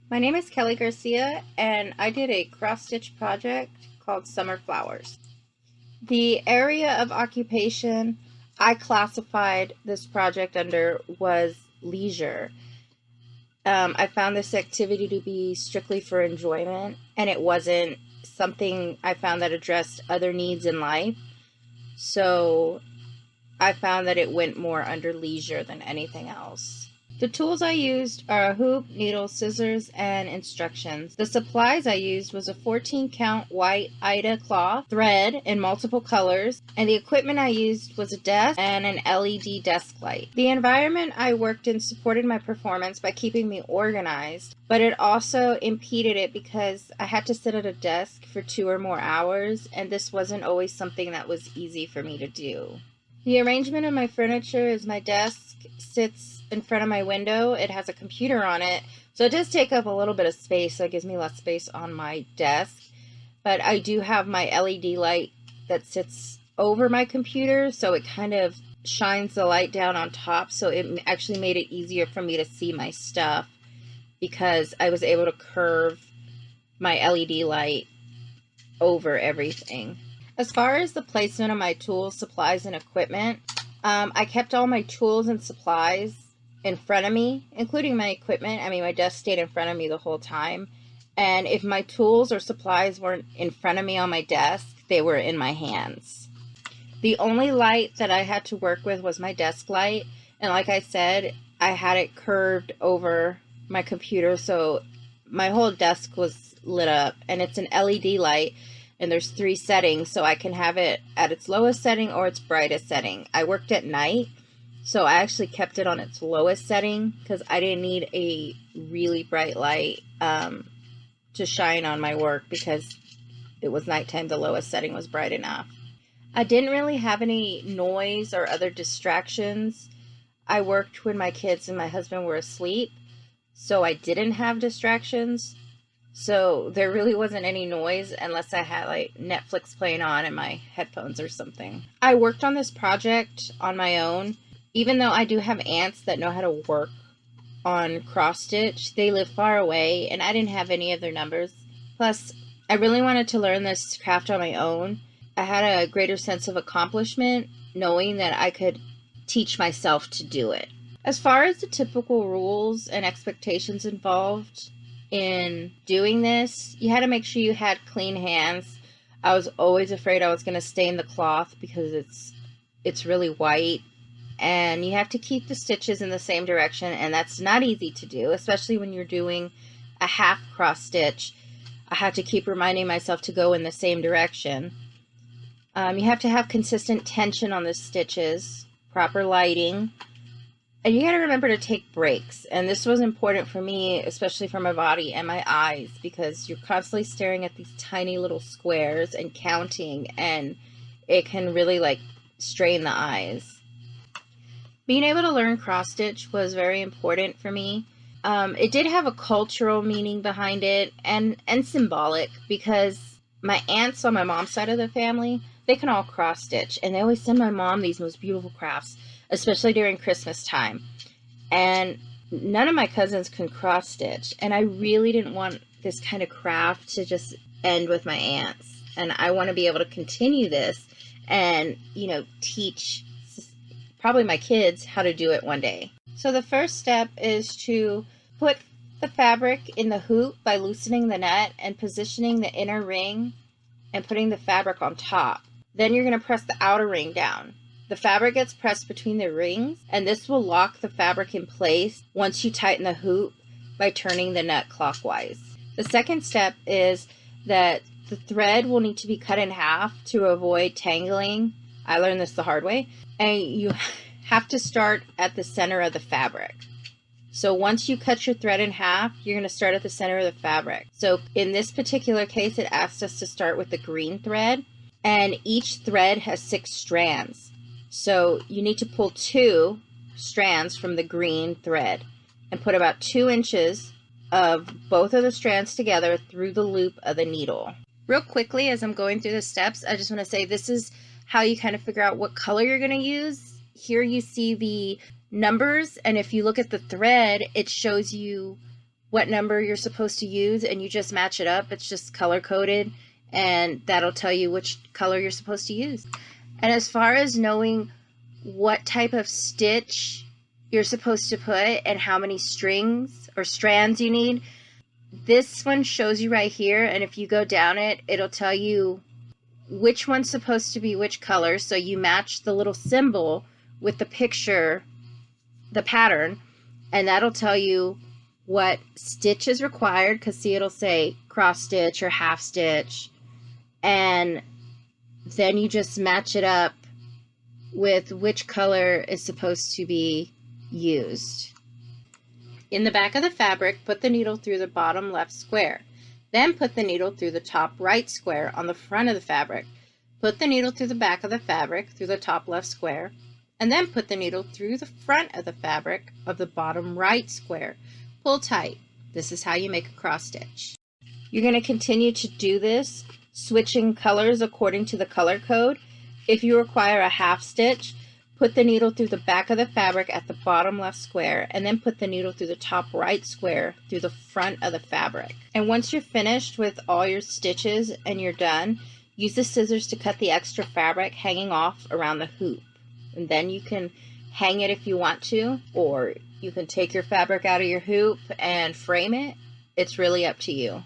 My name is Kelly Garcia, and I did a cross-stitch project called Summer Flowers. The area of occupation I classified this project under was leisure. I found this activity to be strictly for enjoyment, and it wasn't something I found that addressed other needs in life. So I found that it went more under leisure than anything else. The tools I used are a hoop, needle, scissors, and instructions. The supplies I used was a 14 count white Ida cloth, thread in multiple colors, and the equipment I used was a desk and an LED desk light. The environment I worked in supported my performance by keeping me organized, but it also impeded it because I had to sit at a desk for 2 or more hours, and this wasn't always something that was easy for me to do. The arrangement of my furniture is my desk sits in front of my window. It has a computer on it, so it does take up a little bit of space, so it gives me less space on my desk. But I do have my LED light that sits over my computer, so it kind of shines the light down on top, so it actually made it easier for me to see my stuff because I was able to curve my LED light over everything. As far as the placement of my tools, supplies, and equipment, I kept all my tools and supplies in front of me, including my equipment. I mean, my desk stayed in front of me the whole time. And if my tools or supplies weren't in front of me on my desk, they were in my hands. The only light that I had to work with was my desk light. And like I said, I had it curved over my computer, so my whole desk was lit up. And it's an LED light. And there's 3 settings, so I can have it at its lowest setting or its brightest setting. I worked at night, so I actually kept it on its lowest setting because I didn't need a really bright light to shine on my work because it was nighttime. The lowest setting was bright enough. I didn't really have any noise or other distractions. I worked when my kids and my husband were asleep, so I didn't have distractions. So there really wasn't any noise unless I had like Netflix playing on in my headphones or something. I worked on this project on my own. Even though I do have aunts that know how to work on cross stitch, they live far away and I didn't have any of their numbers. Plus, I really wanted to learn this craft on my own. I had a greater sense of accomplishment knowing that I could teach myself to do it. As far as the typical rules and expectations involved in doing this, you had to make sure you had clean hands. I was always afraid I was going to stain the cloth because it's really white, and you have to keep the stitches in the same direction, and that's not easy to do, especially when you're doing a half cross stitch. I have to keep reminding myself to go in the same direction. You have to have consistent tension on the stitches, proper lighting. And you got to remember to take breaks. And this was important for me, especially for my body and my eyes, because you're constantly staring at these tiny little squares and counting, and it can really like strain the eyes. Being able to learn cross stitch was very important for me. It did have a cultural meaning behind it and symbolic, because my aunts on my mom's side of the family, they can all cross stitch, and they always send my mom these most beautiful crafts, especially during Christmas time. And none of my cousins can cross stitch, and I really didn't want this kind of craft to just end with my aunts. And I want to be able to continue this and, you know, teach probably my kids how to do it one day. So the first step is to put the fabric in the hoop by loosening the net and positioning the inner ring and putting the fabric on top. Then you're going to press the outer ring down. The fabric gets pressed between the rings, and this will lock the fabric in place once you tighten the hoop by turning the net clockwise. The second step is that the thread will need to be cut in half to avoid tangling. I learned this the hard way. And you have to start at the center of the fabric. So once you cut your thread in half, you're going to start at the center of the fabric. So in this particular case, it asked us to start with the green thread, and each thread has 6 strands. So you need to pull 2 strands from the green thread and put about 2 inches of both of the strands together through the loop of the needle. Real quickly, as I'm going through the steps, I just want to say this is how you kind of figure out what color you're going to use. Here you see the numbers, and if you look at the thread, it shows you what number you're supposed to use, and you just match it up. It's just color coded, and that'll tell you which color you're supposed to use. And as far as knowing what type of stitch you're supposed to put and how many strings or strands you need, this one shows you right here, and if you go down it, it'll tell you which one's supposed to be which color. So you match the little symbol with the picture, the pattern, and that'll tell you what stitch is required, because see, it'll say cross stitch or half stitch, and then you just match it up with which color is supposed to be used. In the back of the fabric, put the needle through the bottom left square. Then put the needle through the top right square on the front of the fabric. Put the needle through the back of the fabric through the top left square, and then put the needle through the front of the fabric of the bottom right square. Pull tight. This is how you make a cross stitch. You're going to continue to do this, switching colors according to the color code. If you require a half stitch, put the needle through the back of the fabric at the bottom left square, and then put the needle through the top right square through the front of the fabric. And once you're finished with all your stitches and you're done, use the scissors to cut the extra fabric hanging off around the hoop. And then you can hang it if you want to, or you can take your fabric out of your hoop and frame it. It's really up to you.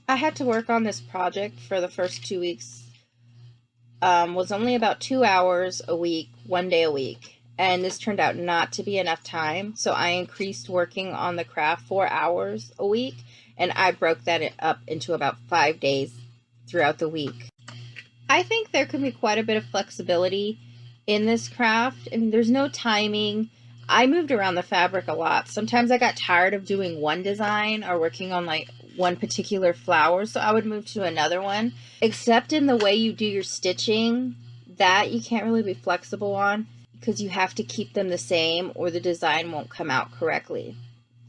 I had to work on this project for the first 2 weeks. Was only about 2 hours a week, 1 day a week, and this turned out not to be enough time, so I increased working on the craft 4 hours a week, and I broke that up into about 5 days throughout the week. I think there can be quite a bit of flexibility in this craft, and there's no timing. I moved around the fabric a lot. Sometimes I got tired of doing one design or working on like one particular flower, so I would move to another one. Except in the way you do your stitching, that you can't really be flexible on, because you have to keep them the same or the design won't come out correctly.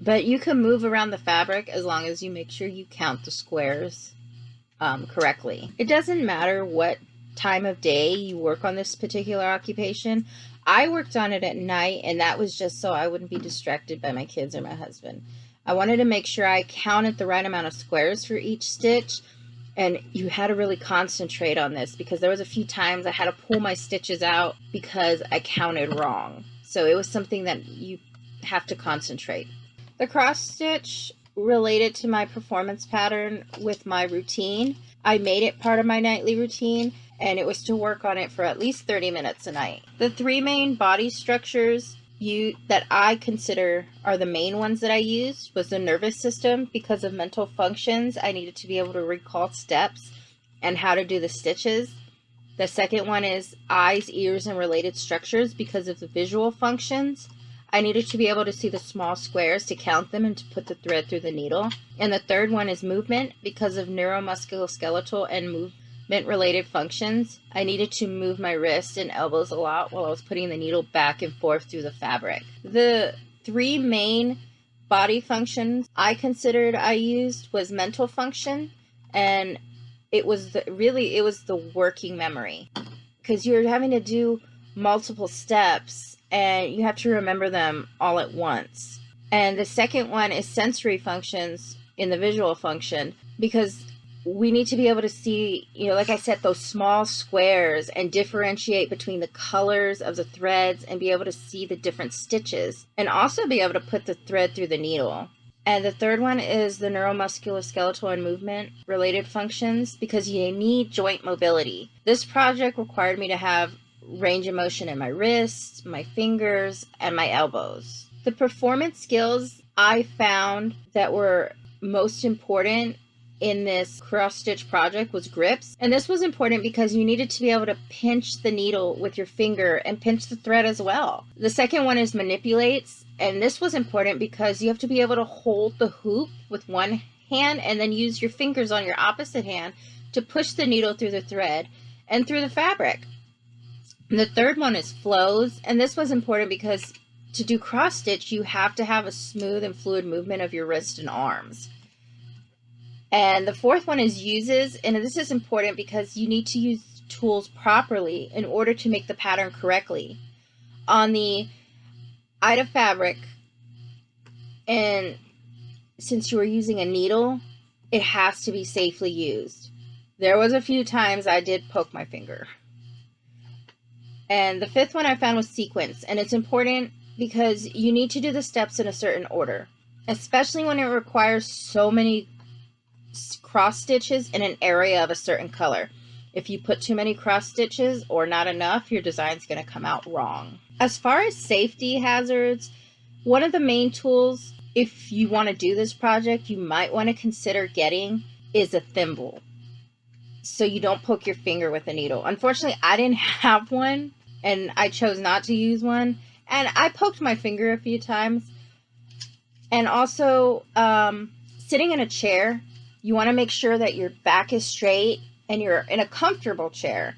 But you can move around the fabric as long as you make sure you count the squares correctly. It doesn't matter what time of day you work on this particular occupation. I worked on it at night, and that was just so I wouldn't be distracted by my kids or my husband. I wanted to make sure I counted the right amount of squares for each stitch, and you had to really concentrate on this, because there was a few times I had to pull my stitches out because I counted wrong. So it was something that you have to concentrate. The cross stitch related to my performance pattern with my routine. I made it part of my nightly routine, and it was to work on it for at least 30 minutes a night. The 3 main body structures that I consider are the main ones that I used was the nervous system. Because of mental functions, I needed to be able to recall steps and how to do the stitches. The second one is eyes, ears, and related structures. Because of the visual functions, I needed to be able to see the small squares to count them and to put the thread through the needle. And the third one is movement. Because of neuromusculoskeletal and movement related functions, I needed to move my wrists and elbows a lot while I was putting the needle back and forth through the fabric. The 3 main body functions I considered I used was mental function, and it was the working memory, because you're having to do multiple steps and you have to remember them all at once. And the second one is sensory functions in the visual function, because we need to be able to see, like I said, those small squares and differentiate between the colors of the threads and be able to see the different stitches and also be able to put the thread through the needle. And the third one is the neuromusculoskeletal and movement related functions, because you need joint mobility. This project required me to have range of motion in my wrists, my fingers, and my elbows. The performance skills I found that were most important in this cross stitch project was grips, and this was important because you needed to be able to pinch the needle with your finger and pinch the thread as well. The second one is manipulates, and this was important because you have to be able to hold the hoop with one hand and then use your fingers on your opposite hand to push the needle through the thread and through the fabric. And the third one is flows, and this was important because to do cross stitch you have to have a smooth and fluid movement of your wrist and arms. And the fourth one is uses, and this is important because you need to use tools properly in order to make the pattern correctly. On the Ida fabric, and since you were using a needle, it has to be safely used. There was a few times I did poke my finger. And the fifth one I found was sequence, and it's important because you need to do the steps in a certain order, especially when it requires so many cross stitches in an area of a certain color. If you put too many cross stitches or not enough, your design's going to come out wrong. As far as safety hazards, one of the main tools, if you want to do this project, you might want to consider getting is a thimble, so you don't poke your finger with a needle. Unfortunately, I didn't have one, and I chose not to use one, and I poked my finger a few times. And also, sitting in a chair, you want to make sure that your back is straight and you're in a comfortable chair,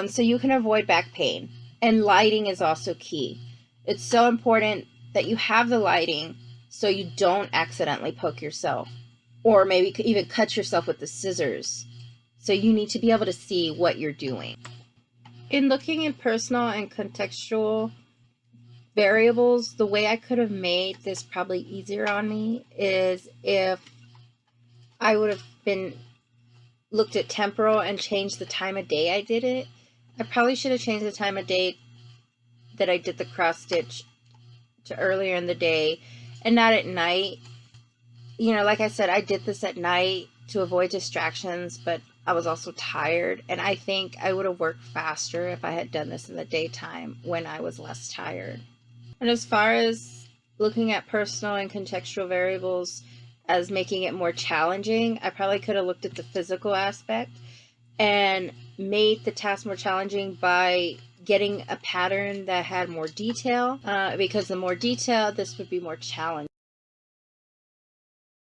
so you can avoid back pain. And lighting is also key. It's so important that you have the lighting so you don't accidentally poke yourself, or maybe even cut yourself with the scissors. So you need to be able to see what you're doing. In looking at personal and contextual variables, the way I could have made this probably easier on me is if I would have looked at temporal and changed the time of day I did it. I probably should have changed the time of day that I did the cross stitch to earlier in the day and not at night. You know, like I said, I did this at night to avoid distractions, but I was also tired, and I think I would have worked faster if I had done this in the daytime when I was less tired. And as far as looking at personal and contextual variables as making it more challenging, I probably could have looked at the physical aspect and made the task more challenging by getting a pattern that had more detail, because the more detail, this would be more challenging.